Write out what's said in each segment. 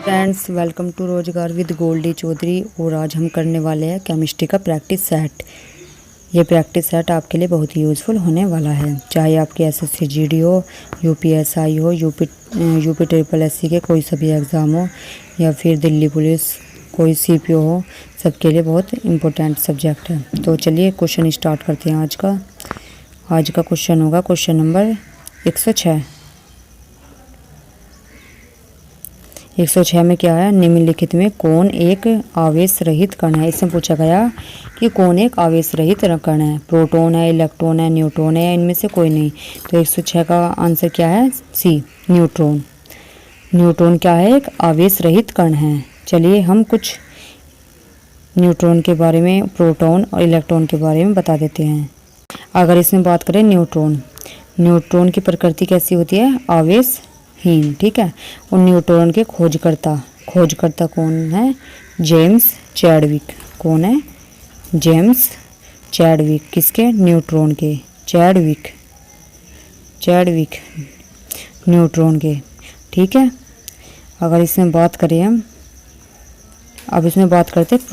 Friends, welcome to रोजगार with Goldy Chaudhary. और आज हम करने वाले हैं केमिस्ट्री का प्रैक्टिस सेट। ये प्रैक्टिस सेट आपके लिए बहुत ही यूज़फुल होने वाला है, चाहे आपके एसएससी जीडी हो, यूपीएसआई हो, यूपी ट्रिपल एससी के कोई सभी एग्ज़ाम हो, या फिर दिल्ली पुलिस कोई सीपीओ हो, सबके लिए बहुत इम्पोर्टेंट सब्जेक्ट है। तो चलिए क्वेश्चन स्टार्ट करते हैं। आज का क्वेश्चन होगा क्वेश्चन नंबर 106। 106 में क्या है, निम्नलिखित में कौन एक आवेश रहित कण है। इसमें पूछा गया कि कौन एक आवेश रहित कण है, प्रोटॉन है, इलेक्ट्रॉन है, न्यूट्रॉन है, इनमें से कोई नहीं। तो 106 का आंसर क्या है, सी, न्यूट्रॉन। न्यूट्रॉन क्या है, एक आवेश रहित कण है। चलिए हम कुछ न्यूट्रॉन के बारे में, प्रोटॉन और इलेक्ट्रॉन के बारे में बता देते हैं। अगर इसमें बात करें न्यूट्रॉन की प्रकृति कैसी होती है, आवेशहीन, ठीक है। और न्यूट्रॉन के खोजकर्ता कौन है, जेम्स चैडविक। कौन है, जेम्स चैडविक। किसके, न्यूट्रॉन के, चैडविक न्यूट्रॉन के, ठीक है। अगर इसमें बात करें हम, अब इसमें बात करते हैं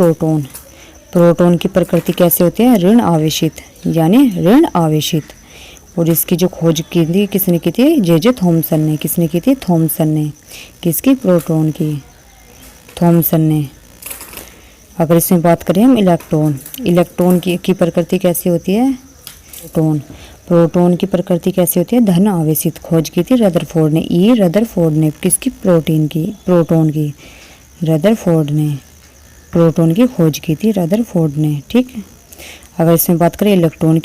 प्रोटॉन की प्रकृति कैसे होती है, ऋण आवेशित, यानी ऋण आवेशित। और इसकी जो खोज की थी किसने की थी, जे थॉमसन ने। किसने की थी, थॉमसन ने। किसकी, प्रोटॉन की, थॉमसन ने। अगर इसमें बात करें हम इलेक्ट्रॉन की प्रकृति कैसी होती है, प्रोटॉन की प्रकृति कैसी होती है, धन आवेशित। खोज की थी रदरफोर्ड ने, रदरफोर्ड ने। किसकी, प्रोटॉन की रदरफोर्ड ने। प्रोटॉन की खोज की थी रदरफोर्ड ने, ठीक है। अगर इसमें बात करें इलेक्ट्रॉन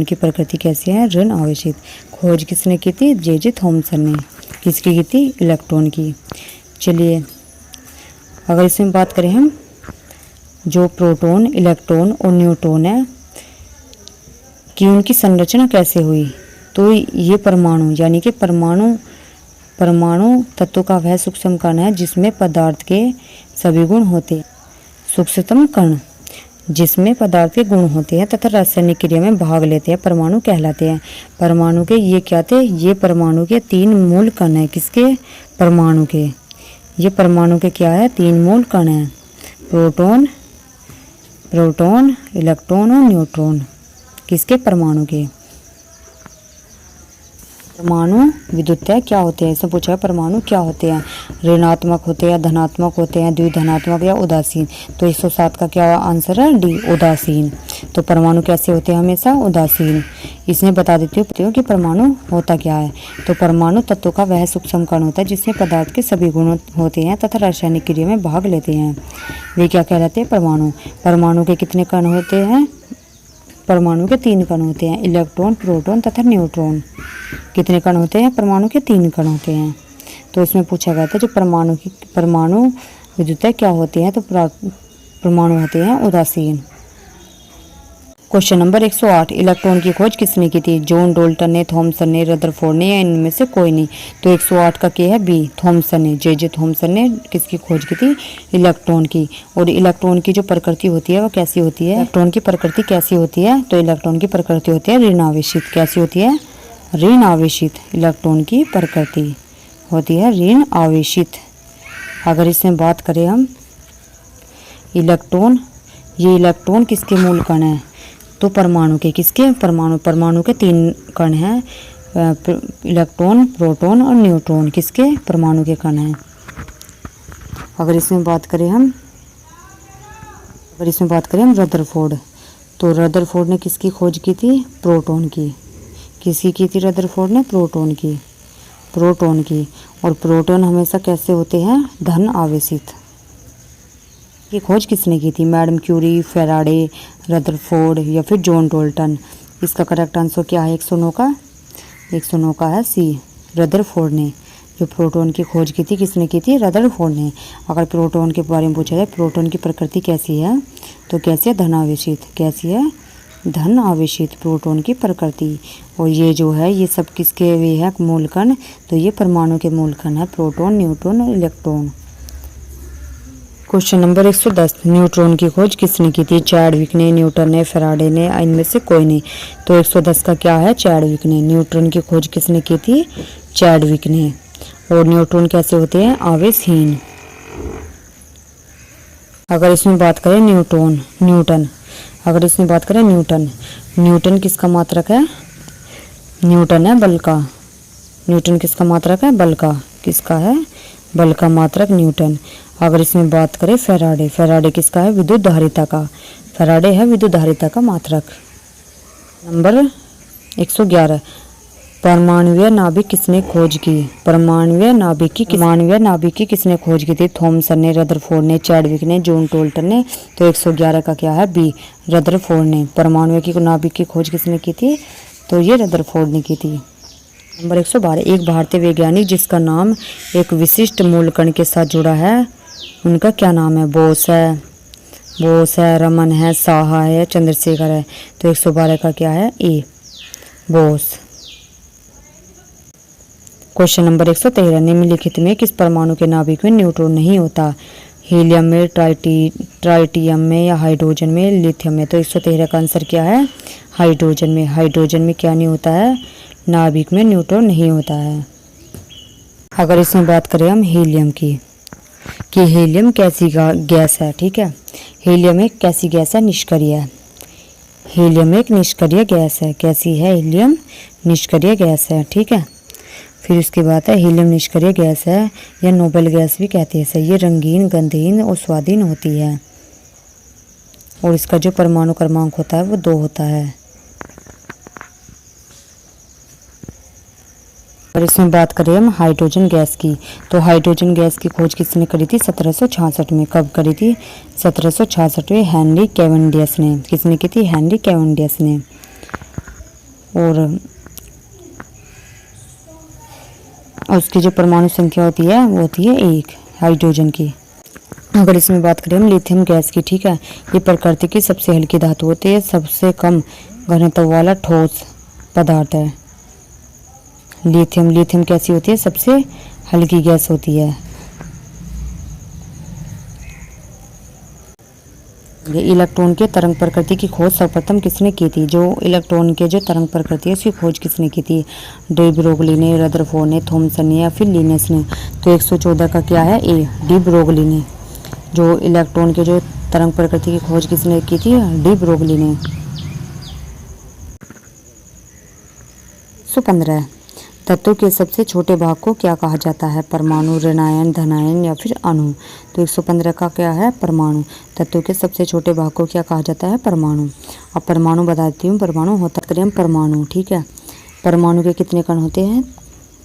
की प्रकृति कैसी है, ऋण आवेशित। खोज किसने की थी, जे थॉमसन ने। किसकी की थी, इलेक्ट्रॉन की। चलिए अगर इसमें बात करें हम, जो प्रोटॉन, इलेक्ट्रॉन और न्यूट्रॉन है कि उनकी संरचना कैसे हुई, तो ये परमाणु, यानी कि परमाणु तत्व का वह सूक्ष्म कण है जिसमें पदार्थ के सभी गुण होते, सूक्ष्मतम कण जिसमें पदार्थ के गुण होते हैं तथा रासायनिक क्रिया में भाग लेते हैं, परमाणु कहलाते हैं। परमाणु के ये क्या थे, ये परमाणु के 3 मूल कण हैं। किसके, परमाणु के। ये परमाणु के क्या है, 3 मूल कण हैं, प्रोटॉन, इलेक्ट्रॉन और न्यूट्रॉन। किसके, परमाणु के। परमाणु विद्युतः क्या होते हैं, इससे पूछा है परमाणु क्या होते हैं, ऋणात्मक होते हैं, धनात्मक होते हैं, द्विधनात्मक या उदासीन। तो 107 का क्या आंसर है, डी, उदासीन। तो परमाणु कैसे होते हैं, हमेशा उदासीन। इसमें बता देती हूँ कि परमाणु होता क्या है। तो परमाणु तत्व का वह सूक्ष्म कण होता है जिसमें पदार्थ के सभी गुण होते हैं तथा रासायनिक क्रिया में भाग लेते हैं, वे क्या कहलाते हैं, परमाणु। परमाणु के कितने कण होते हैं, परमाणु के 3 कण होते हैं, इलेक्ट्रॉन, प्रोटॉन तथा न्यूट्रॉन। कितने कण होते हैं, परमाणु के 3 कण होते हैं। तो इसमें पूछा गया था जो परमाणु विद्युतः क्या होते हैं, तो परमाणु होते हैं उदासीन। क्वेश्चन नंबर 108, इलेक्ट्रॉन की खोज किसने की थी, जॉन डाल्टन ने, थॉमसन ने, रदरफोर्ड ने, या इनमें से कोई नहीं। तो 108 का क्या है, बी, थॉमसन ने, जे थॉमसन ने किसकी खोज की थी, इलेक्ट्रॉन की। और इलेक्ट्रॉन की जो प्रकृति होती है वो कैसी होती है, इलेक्ट्रॉन की प्रकृति कैसी होती है, तो इलेक्ट्रॉन की प्रकृति होती है ऋण आवेशित। कैसी होती है, ऋण आवेशित। इलेक्ट्रॉन की प्रकृति होती है ऋण आवेशित। अगर इसमें बात करें हम इलेक्ट्रॉन, ये इलेक्ट्रॉन किसके मूल कण है, तो परमाणु के। किसके, परमाणु के 3 कण हैं, इलेक्ट्रॉन, प्रोटॉन और न्यूट्रॉन। किसके, परमाणु के कण हैं। अगर इसमें बात करें हम रदरफोर्ड, तो रदरफोर्ड ने किसकी खोज की थी, प्रोटॉन की। किसकी की थी रदरफोर्ड ने, प्रोटॉन की। और प्रोटॉन हमेशा कैसे होते हैं, धन आवेशित। ये खोज किसने की थी, मैडम क्यूरी, फेराडे, रदरफोर्ड या फिर जॉन डाल्टन। इसका करेक्ट आंसर क्या है, 109 का है सी, रदरफोर्ड ने। जो प्रोटॉन की खोज की थी किसने की थी, रदरफोर्ड ने। अगर प्रोटॉन के बारे में पूछा जाए, प्रोटॉन की प्रकृति कैसी है, तो कैसी है, धन आवेशित। कैसी है, धन आवेशित प्रोटॉन की प्रकृति। और ये जो है ये सब किसके वे है, मूलकण। तो ये परमाणु के मूलकण है, प्रोटॉन, न्यूट्रॉन और इलेक्ट्रॉन। क्वेश्चन नंबर 110, न्यूट्रॉन की खोज किसने की थी, चैडविक ने, न्यूटन ने, फेराडे ने, इनमें से कोई नहीं। तो 110 का क्या है, चैडविक ने। न्यूट्रॉन की खोज किसने की थी, चैडविक ने। और न्यूट्रॉन कैसे होते हैं, आवेशहीन। अगर इसमें बात करें न्यूटन, अगर इसमें बात करें न्यूटन किसका मात्रक है? न्यूटन है बल का। न्यूटन किसका मात्रक है? बल का। किसका है? बल का मात्रक न्यूटन। अगर इसमें बात करें फैराडे किसका है? विद्युत धारिता का। फैराडे है विद्युत धारिता का मात्रक। नंबर 111, परमाणुवीय नाभिक किसने खोज की? परमाणुवीय नाभिक की किसने खोज की थी? थॉमसन ने, रदरफोर्ड ने, चैडविक ने, जॉन टोल्टन ने। तो 111 का क्या है? बी, रदरफोर्ड ने। परमाणुवीय की नाभिक की खोज किसने की थी? तो ये रदरफोर्ड ने की थी। नंबर 112, एक भारतीय वैज्ञानिक जिसका नाम एक विशिष्ट मूलकण के साथ जुड़ा है, उनका क्या नाम है? बोस है, रमन है, साहा है, चंद्रशेखर है। तो 112 का क्या है? ए, बोस। क्वेश्चन नंबर 113, निम्नलिखित में किस परमाणु के नाभिक में न्यूट्रॉन नहीं होता? हीलियम में, ट्राइटियम में, या हाइड्रोजन में, लिथियम में। तो 113 का आंसर क्या है? हाइड्रोजन में। हाइड्रोजन में क्या नहीं होता है? नाभिक में न्यूट्रॉन नहीं होता है। अगर इसमें बात करें हम हीलियम की, कि हीलियम कैसी गैस है, ठीक है। हीलियम एक कैसी गैस है? निष्क्रिय। हीलियम एक निष्क्रिय गैस है। कैसी है? हीलियम निष्क्रिय गैस है, ठीक है। फिर उसके बाद है हीलियम निष्क्रिय गैस है, या नोबेल गैस भी कहते हैं। ये रंगीन, गंधहीन और स्वादहीन होती है, और इसका जो परमाणु क्रमांक होता है वो 2 होता है। और इसमें बात करें हम हाइड्रोजन गैस की, तो हाइड्रोजन गैस की खोज किसने करी थी? 1766 में। कब करी थी? 1766 में हेनरी कैवेंडिश ने। किसने की थी? हेनरी कैवेंडिश ने। और उसकी जो परमाणु संख्या होती है वो होती है 1, हाइड्रोजन की। अगर इसमें बात करें हम लिथियम गैस की, ठीक है। ये प्रकृति की सबसे हल्की धातु होती है, सबसे कम घनत्व वाला ठोस पदार्थ है लिथियम कैसी होती है? सबसे हल्की गैस होती है। ये इलेक्ट्रॉन के तरंग प्रकृति की खोज सर्वप्रथम किसने की थी? जो इलेक्ट्रॉन के जो तरंग प्रकृति है उसकी खोज किसने की थी? डी ब्रोगली ने, रदरफोर्ड ने, थॉमसन ने, या फिर लिनस ने। तो 114 का क्या है? ए, डी ब्रोगली ने। जो इलेक्ट्रॉन के जो तरंग प्रकृति की खोज किसने की थी? डी ब्रोगली ने। 115, तत्व के सबसे छोटे भाग को क्या कहा जाता है? परमाणु, ऋणायन, धनायन, या फिर अणु। तो 115 का क्या है? परमाणु। तत्व के सबसे छोटे भाग को क्या कहा जाता है? परमाणु। अब परमाणु बताती हूँ। परमाणु होता करें हम परमाणु, ठीक है। परमाणु के कितने कण होते हैं?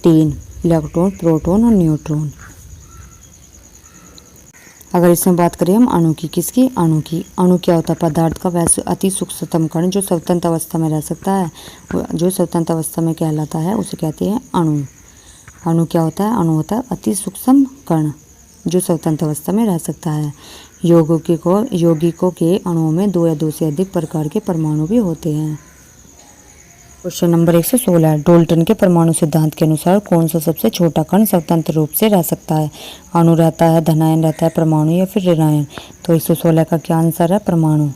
3, इलेक्ट्रॉन, प्रोटॉन और न्यूट्रॉन। अगर इसमें बात करें हम अणु की, किसकी? अणु की। अणु क्या होता है? पदार्थ का वैसे अति सूक्ष्मतम कण जो स्वतंत्र अवस्था में रह सकता है, जो स्वतंत्र अवस्था में कहलाता है उसे कहते हैं अणु। अणु क्या होता है? अणु होता है अति सूक्ष्म कण जो स्वतंत्र अवस्था में रह सकता है। यौगिकों के अणुओं में 2 या 2 से अधिक प्रकार के परमाणु भी होते हैं। क्वेश्चन नंबर 116, डाल्टन के परमाणु सिद्धांत के अनुसार कौन सा सबसे छोटा कण स्वतंत्र रूप से रह सकता है? अणु रहता है, धनायन रहता है, परमाणु, या फिर ऋणायन। तो 116 का क्या आंसर है? परमाणु।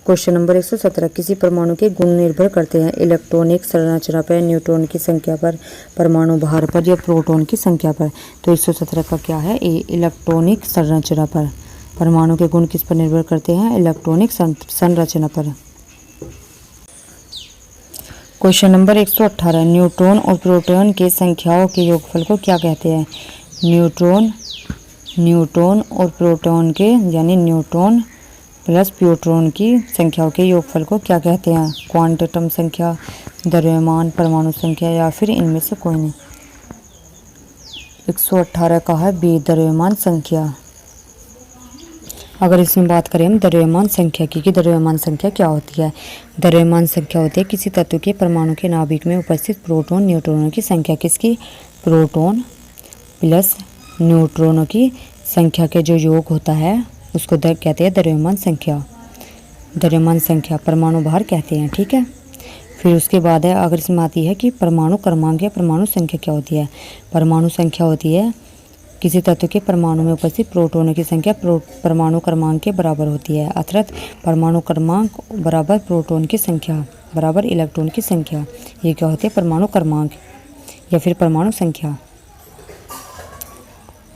क्वेश्चन नंबर 117, किसी परमाणु के गुण निर्भर करते हैं? इलेक्ट्रॉनिक संरचना पर, न्यूट्रॉन की संख्या पर, परमाणु भार पर, या प्रोटॉन की संख्या पर। तो 117 का क्या है? ए, इलेक्ट्रॉनिक संरचना पर। परमाणु के गुण किस पर निर्भर करते हैं? इलेक्ट्रॉनिक संरचना पर। क्वेश्चन नंबर 118, न्यूट्रॉन और प्रोटॉन के संख्याओं के योगफल को क्या कहते हैं? न्यूट्रॉन और प्रोटॉन के, यानी न्यूट्रॉन प्लस प्रोटॉन की संख्याओं के योगफल को क्या कहते हैं? क्वांटम संख्या, द्रव्यमान, परमाणु संख्या, या फिर इनमें से कोई नहीं। 118 का है बी, द्रव्यमान संख्या। अगर इसमें बात करें हम द्रव्यमान संख्या की, कि द्रव्यमान संख्या क्या होती है? द्रव्यमान संख्या होती है किसी तत्व के परमाणु के नाभिक में उपस्थित प्रोटॉन, न्यूट्रॉनों की संख्या। किसकी? प्रोटॉन प्लस न्यूट्रॉनों की संख्या के जो योग होता है उसको कहते हैं द्रव्यमान संख्या। द्रव्यमान संख्या, परमाणु भार कहते हैं, ठीक है। फिर उसके बाद है, अगर इसमें आती है कि परमाणु क्रमांक या परमाणु संख्या क्या होती है? परमाणु संख्या होती है किसी तत्व के परमाणु में उपस्थित प्रोटॉनों की संख्या परमाणु क्रमांक के बराबर होती है, अर्थात परमाणु क्रमांक बराबर प्रोटॉन की संख्या बराबर इलेक्ट्रॉन की संख्या। ये क्या होती है? परमाणु क्रमांक या फिर परमाणु संख्या।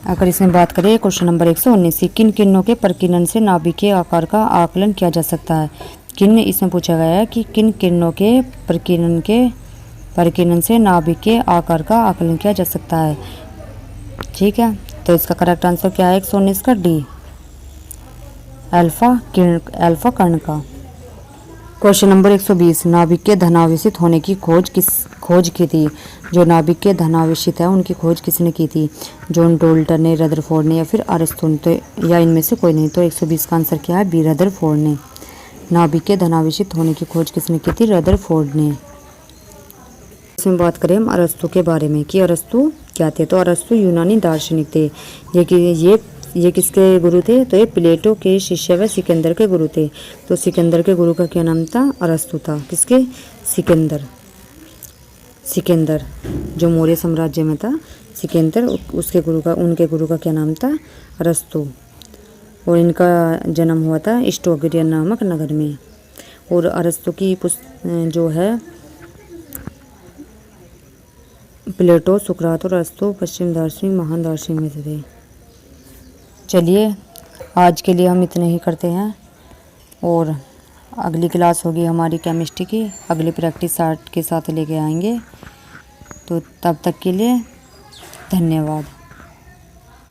अगर इसमें बात करें क्वेश्चन नंबर 119, किन किरणों के प्रकीर्णन से नाभिक के आकार का आकलन किया जा सकता है। किन इसमें पूछा गया है कि किन किरणों के प्रकीर्णन से नाभिक के आकार का आकलन किया जा सकता है। ठीक है, तो इसका करेक्ट आंसर क्या है 119 का डी, अल्फा कर्ण का। क्वेश्चन नंबर 120, नाभिक के धनावेशित होने की खोज की थी। जो नाभिक के धनावेशित है उनकी खोज किसने की थी। जॉन डोल्टन ने, रदरफोर्ड ने या फिर अरस्तू ने, तो या इनमें से कोई नहीं। तो 120 का आंसर क्या है बी, रदरफोर्ड ने। नाभिक के धनावेशित होने की खोज किसने की थी, रदरफोर्ड ने। इसमें बात करें हम अरस्तू के बारे में कि अरस्तू क्या थे। तो अरस्तू यूनानी दार्शनिक थे। ये किसके गुरु थे, तो ये प्लेटो के शिष्य व सिकंदर के गुरु थे। तो सिकंदर के गुरु का क्या नाम था, अरस्तू था। किसके, सिकंदर जो मौर्य साम्राज्य में था, सिकंदर, उनके गुरु का क्या नाम था, अरस्तू। और इनका जन्म हुआ था स्टोगरियन नामक नगर में। और अरस्तू की जो है प्लेटो, सुकरात और अरस्तू पश्चिम दार्शनिक महान दार्शनिक में से थे। चलिए आज के लिए हम इतने ही करते हैं, और अगली क्लास होगी हमारी केमिस्ट्री की, अगली प्रैक्टिस आर्ट के साथ लेके आएंगे। तो तब तक के लिए धन्यवाद।